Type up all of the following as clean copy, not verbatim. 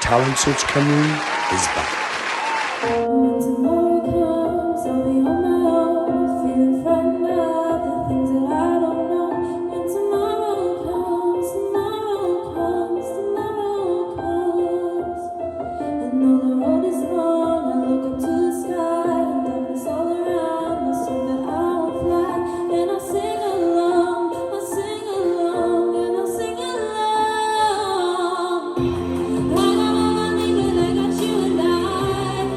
Talent Search Cameroon is back. When tomorrow comes, I'll be on my own, feeling frightened of the things that I don't know. When tomorrow comes, and though the road is long, I look up to the sky, and darkness all around, I assume that I'll fly, and I'll sing along, and I'll sing along. I got you and I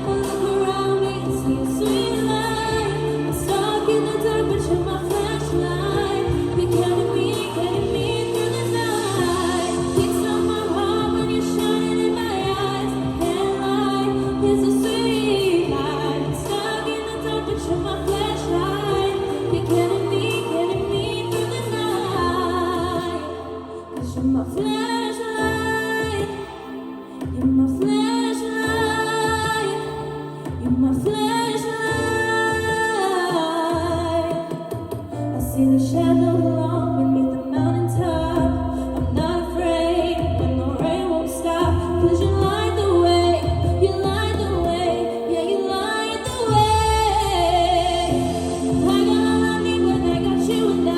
look around me and see a sweet light. I'm stuck in the dark, but you're my flashlight. You're getting me through the night. Kicks on my heart when you're shining in my eyes. I can't lie, there's a sweet light. I'm stuck in the dark, but you're my flashlight. You're getting me through the night. 'Cause you're my flashlight. You're my flashlight. You're my flashlight. I see the shadow long beneath the mountaintop. I'm not afraid when the rain won't stop. 'Cause you light the way, you light the way, yeah, you light the way. I got all I need when I got you and I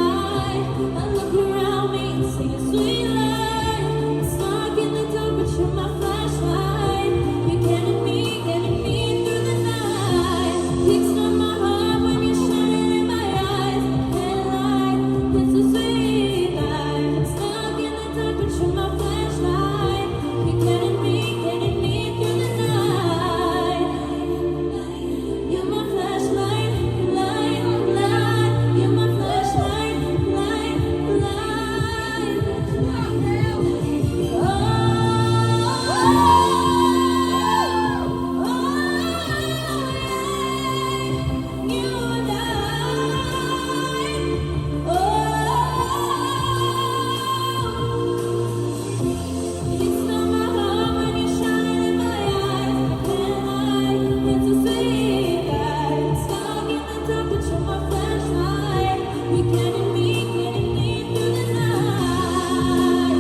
look around me and see a sweet light. I'm stuck in the dark, but you're my flashlight. You're getting me through the night. Kicks on my heart when you're shining in my eyes. I can't lie, there's a sweet light. I'm stuck in the dark, but you're my flashlight. You're getting me through the night. You're my flashlight, light, light. You're my flashlight, light, light. You and I. It's not my heart when you're shining in my eyes. I can't lie, it's a sweet light. I'm stuck in the dark, but you're my flashlight. You're getting me through the night.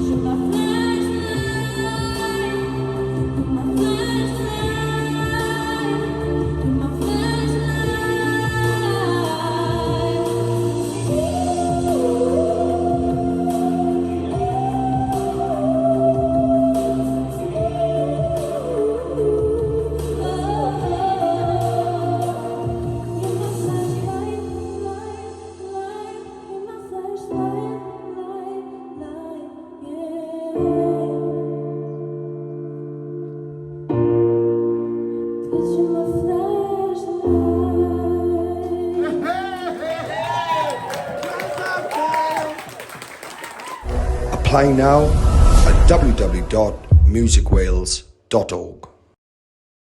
You're my flashlight. You're my flashlight. You're my Apply now at www.musicwales.org.